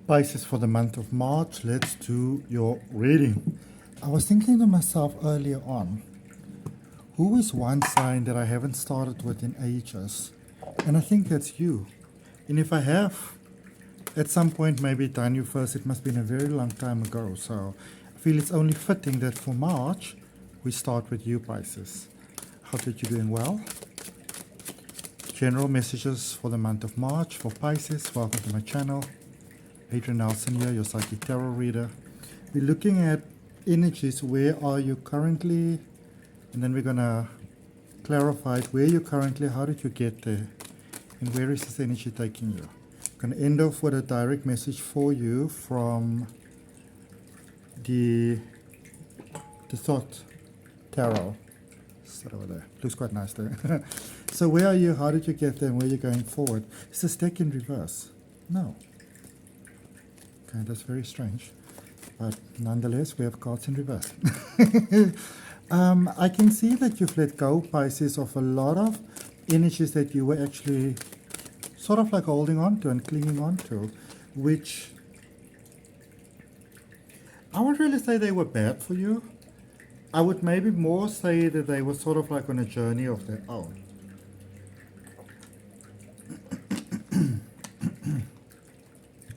Pisces for the month of March. Let's do your reading. I was thinking to myself earlier on, who is one sign that I haven't started with in ages? And I think that's you. And if I have at some point maybe done you first, it must have been a very long time ago. So I feel it's only fitting that for March, we start with you, Pisces. Hope that you're doing well. General messages for the month of March for Pisces. Welcome to my channel. Adrian Nelson here, your psychic tarot reader. We're looking at energies. Where are you currently? And then we're going to clarify it. Where are you currently? How did you get there? And where is this energy taking you? I'm going to end off with a direct message for you from the Thought Tarot. Sit over there. Looks quite nice there. So where are you? How did you get there? And where are you going forward? Is this deck in reverse? No. Okay, that's very strange. But nonetheless, we have cards in reverse. I can see that you've let go, Pisces, of a lot of energies that you were actually sort of like holding on to and clinging on to, which I wouldn't really say they were bad for you. I would maybe more say that they were sort of like on a journey of their own.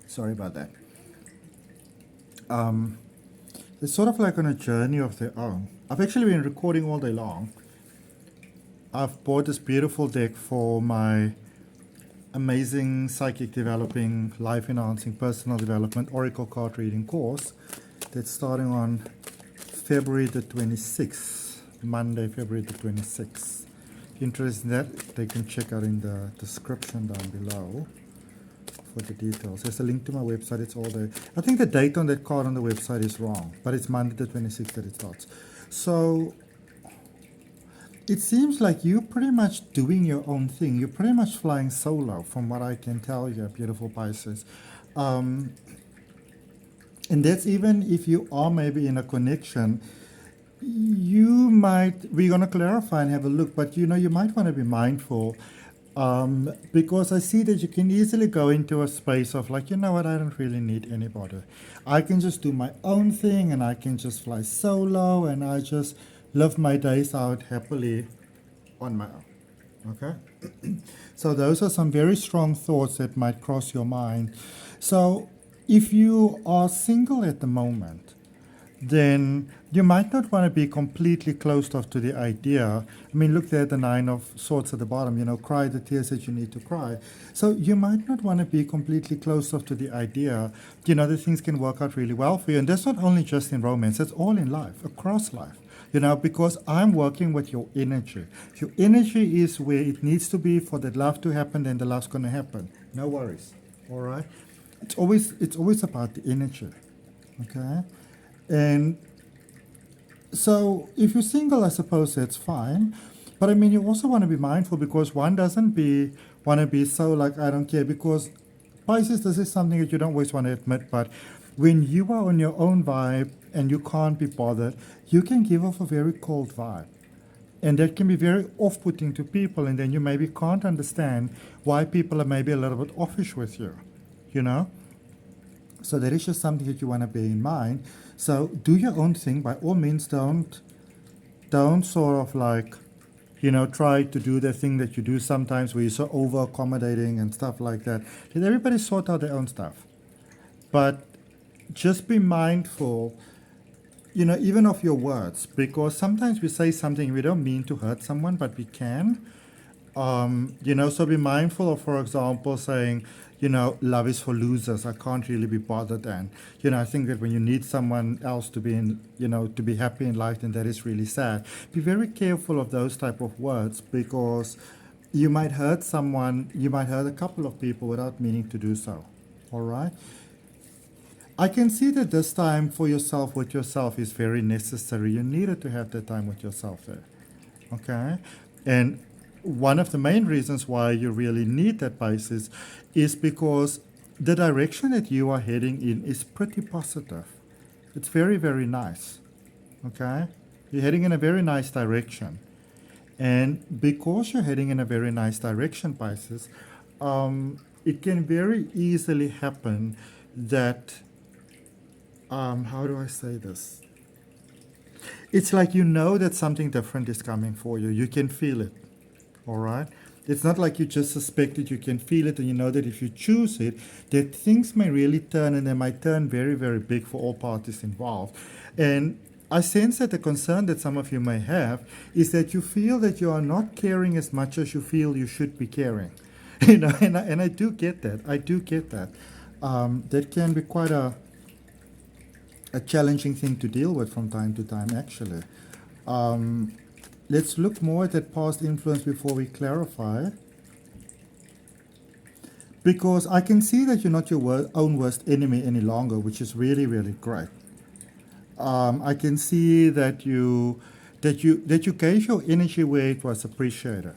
Sorry about that. It's sort of like on a journey of their own. I've actually been recording all day long. I've bought this beautiful deck for my amazing psychic developing, life enhancing, personal development, oracle card reading course that's starting on February the 26th, Monday, February the 26th. If you're interested in that, they can check out in the description down below for the details. There's a link to my website, it's all there. I think the date on that card on the website is wrong, but it's Monday the 26th that it starts. So it seems like you're pretty much doing your own thing. You're pretty much flying solo from what I can tell you, beautiful Pisces. And that's even if you are maybe in a connection, you might, we're going to clarify and have a look, but you know, you might want to be mindful because I see that you can easily go into a space of like, you know what, I don't really need anybody. I can just do my own thing and I can just fly solo and I just live my days out happily on my own. Okay? So those are some very strong thoughts that might cross your mind. So if you are single at the moment, then you might not want to be completely closed off to the idea. I mean, look there at the Nine of Swords at the bottom, you know, cry the tears that you need to cry. So you might not want to be completely closed off to the idea, you know, that things can work out really well for you. And that's not only just in romance, that's all in life, across life. You know, because I'm working with your energy. If your energy is where it needs to be for that love to happen, then the love's going to happen. No worries. All right? It's always about the energy. Okay? And so if you're single, I suppose that's fine. But I mean, you also want to be mindful because one doesn't want to be so like, I don't care. Because Pisces, this is something that you don't always want to admit, but when you are on your own vibe and you can't be bothered, you can give off a very cold vibe. And that can be very off-putting to people, and then you maybe can't understand why people are maybe a little bit offish with you, you know? So that is just something that you want to bear in mind. So do your own thing. By all means, don't sort of like, you know, try to do the thing that you do sometimes where you're so over-accommodating and stuff like that. Let everybody sort out their own stuff. But just be mindful, you know, even of your words, because sometimes we say something, we don't mean to hurt someone, but we can. You know, so be mindful of, for example, saying, you know, love is for losers. I can't really be bothered. And, you know, I think that when you need someone else to be in, you know, to be happy in life, then that is really sad. Be very careful of those type of words because you might hurt someone, you might hurt a couple of people without meaning to do so. All right? I can see that this time for yourself, with yourself, is very necessary. You needed to have that time with yourself there. Okay? And one of the main reasons why you really need that, Pisces, is because the direction that you are heading in is pretty positive. It's very, very nice. Okay? You're heading in a very nice direction. And because you're heading in a very nice direction, Pisces, it can very easily happen that, how do I say this? It's like you know that something different is coming for you. You can feel it, all right? It's not like you just suspect it. You can feel it, and you know that if you choose it, that things may really turn, and they might turn very, very big for all parties involved. And I sense that the concern that some of you may have is that you feel that you are not caring as much as you feel you should be caring. You know, and I do get that. I do get that. That can be quite a challenging thing to deal with from time to time, actually. Let's look more at that past influence before we clarify. Because I can see that you're not your own worst enemy any longer, which is really, really great. I can see that you gave your energy where it was appreciated.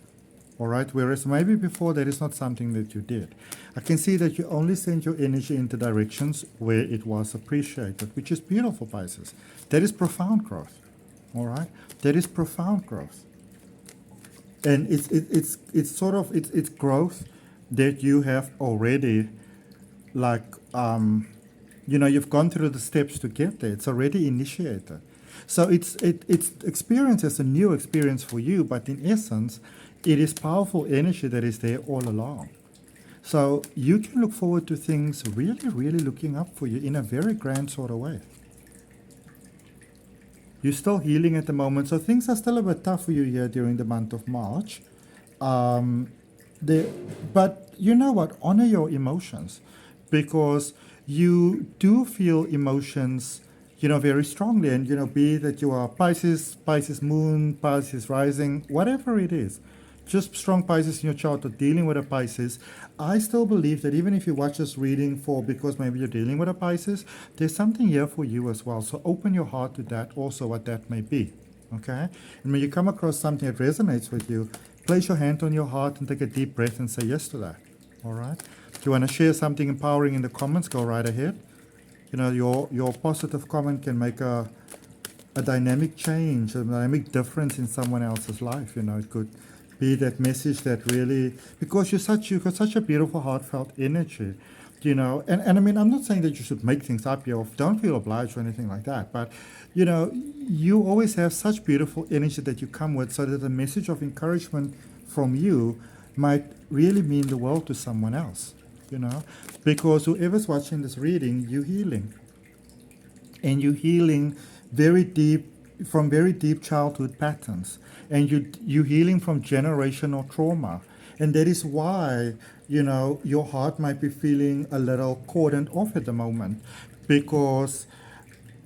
All right, whereas maybe before that is not something that you did. I can see that you only sent your energy into directions where it was appreciated, which is beautiful, Pisces. That is profound growth. All right, that is profound growth, and it's sort of it's growth that you have already, like you've gone through the steps to get there. It's already initiated, so it's experience as a new experience for you, but in essence, it is powerful energy that is there all along. So you can look forward to things really, really looking up for you in a very grand sort of way. You're still healing at the moment, so things are still a bit tough for you here during the month of March. But you know what? Honor your emotions, because you do feel emotions, very strongly. And, be that you are Pisces, Pisces moon, Pisces rising, whatever it is. Just strong Pisces in your chart or dealing with a Pisces, I still believe that even if you watch this reading because maybe you're dealing with a Pisces, there's something here for you as well. So open your heart to that also, what that may be, okay? And when you come across something that resonates with you, place your hand on your heart and take a deep breath and say yes to that, all right? If you want to share something empowering in the comments, go right ahead. Your positive comment can make a dynamic change, a dynamic difference in someone else's life. It could be that message that really, because you've got such a beautiful, heartfelt energy, and I mean, I'm not saying that you should make things up here, don't feel obliged or anything like that, but, you always have such beautiful energy that you come with, so that the message of encouragement from you might really mean the world to someone else, because whoever's watching this reading, you're healing. And you're healing from very deep childhood patterns, and you're healing from generational trauma, and that is why your heart might be feeling a little cordoned off at the moment, because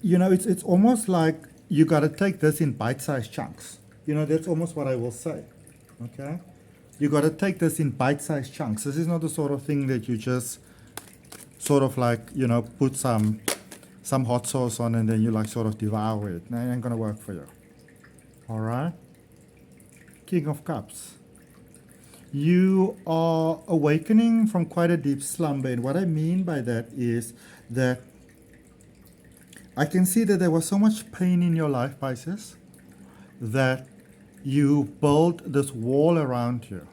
it's almost like you got to take this in bite-sized chunks. That's almost what I will say. Okay, you got to take this in bite-sized chunks. This is not the sort of thing that you just sort of like put some hot sauce on and then you like sort of devour it. That ain't gonna work for you. All right? King of Cups. You are awakening from quite a deep slumber, and what I mean by that is that I can see that there was so much pain in your life, Pisces, that you built this wall around you,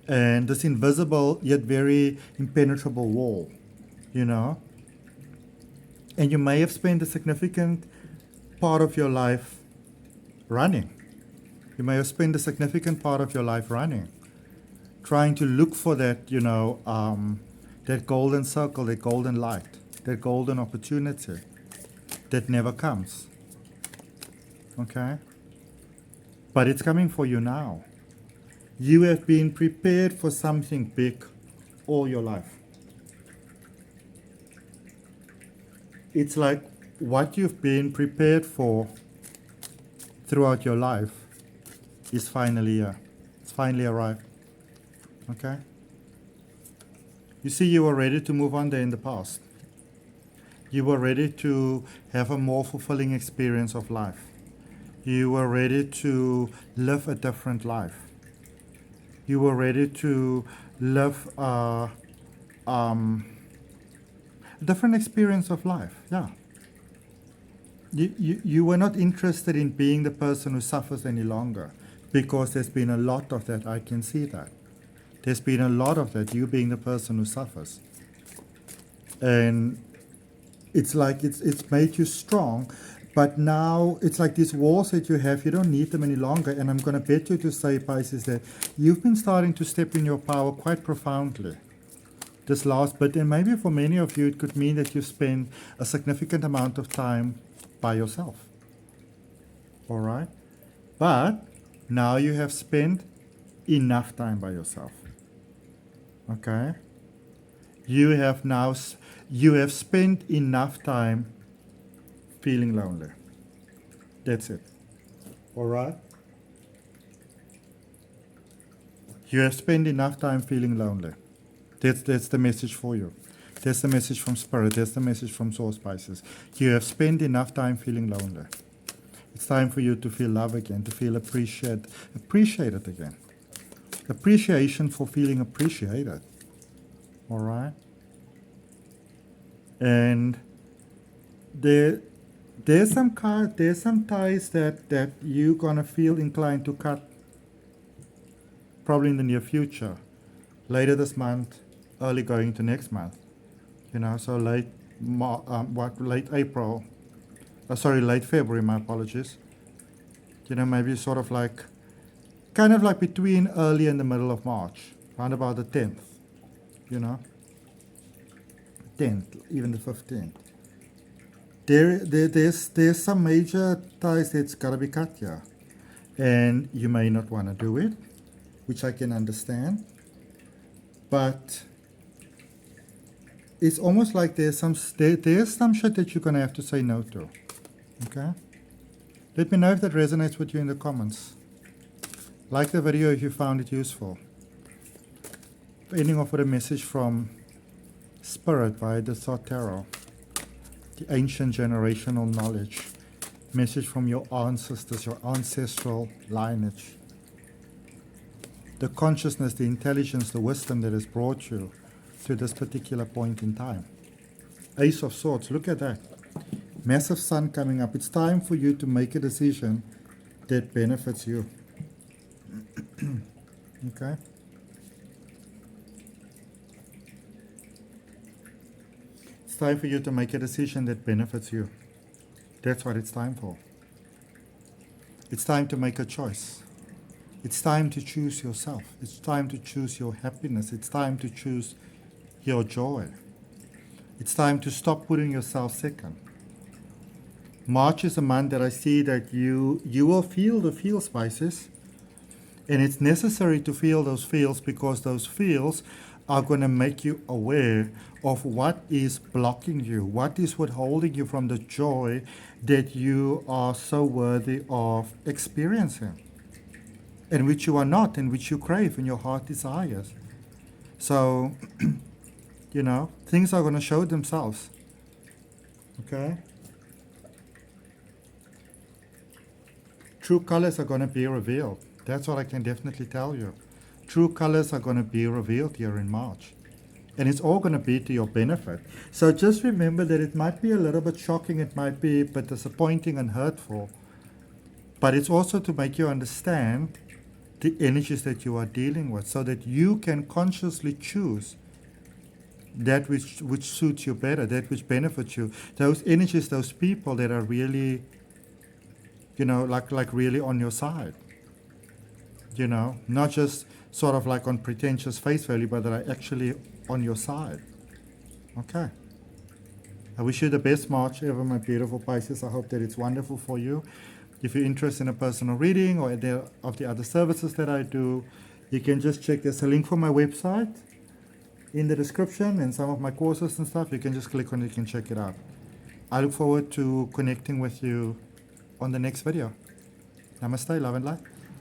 and this invisible yet very impenetrable wall, And you may have spent a significant part of your life running. You may have spent a significant part of your life running, trying to look for that, that golden circle, that golden light, that golden opportunity that never comes. Okay? But it's coming for you now. You have been prepared for something big all your life. It's like what you've been prepared for throughout your life is finally here. It's finally arrived. Okay? You see, you were ready to move on there in the past. You were ready to have a more fulfilling experience of life. You were ready to live a different life. You were ready to live a different experience of life, yeah. You were not interested in being the person who suffers any longer, because there's been a lot of that. I can see that. There's been a lot of that, you being the person who suffers. And it's like it's made you strong, but now it's like these walls that you have, you don't need them any longer. And I'm going to bet you to say, Pisces, that you've been starting to step in your power quite profoundly this last bit. And maybe for many of you it could mean that you spend a significant amount of time by yourself. All right, but now you have spent enough time by yourself. Okay, you have spent enough time feeling lonely. That's it. All right? You have spent enough time feeling lonely. That's the message for you. That's the message from Spirit. That's the message from Source, Pisces. You have spent enough time feeling lonely. It's time for you to feel love again, to feel appreciated again. Appreciation for feeling appreciated. All right? And there's some ties that you're gonna feel inclined to cut, probably in the near future, later this month, early going to next month. You know, so late April. Late February. My apologies. You know, maybe sort of like, kind of like between early and the middle of March, around about the 10th. You know, 10th, even the 15th. There's some major ties that's got to be cut here. And you may not want to do it, which I can understand. But it's almost like there's some shit that you're going to have to say no to. Okay? Let me know if that resonates with you in the comments. Like the video if you found it useful. Ending off with a message from Spirit by the Thought Tarot. The ancient generational knowledge. Message from your ancestors, your ancestral lineage. The consciousness, the intelligence, the wisdom that has brought you to this particular point in time. Ace of Swords, look at that. Massive sun coming up. It's time for you to make a decision that benefits you. Okay? It's time for you to make a decision that benefits you. That's what it's time for. It's time to make a choice. It's time to choose yourself. It's time to choose your happiness. It's time to choose your joy. It's time to stop putting yourself second. March is a month that I see that you will feel the feels, Pisces. And it's necessary to feel those feels because those feels are going to make you aware of what is blocking you, what is withholding you from the joy that you are so worthy of experiencing, and which you are not, and which you crave and your heart desires. So, you know, things are going to show themselves. Okay? True colors are going to be revealed. That's what I can definitely tell you. True colors are going to be revealed here in March. And it's all going to be to your benefit. So just remember that it might be a little bit shocking, it might be a bit disappointing and hurtful, but it's also to make you understand the energies that you are dealing with so that you can consciously choose that which suits you better, that which benefits you. Those energies, those people that are really, you know, like really on your side. You know, not just sort of like on pretentious face value, but that are actually on your side. Okay. I wish you the best March ever, my beautiful Pisces. I hope that it's wonderful for you. If you're interested in a personal reading or any of the other services that I do, you can just check. There's a link for my website in the description and some of my courses and stuff. You can just click on it, you can check it out. I look forward to connecting with you on the next video. Namaste, love and light.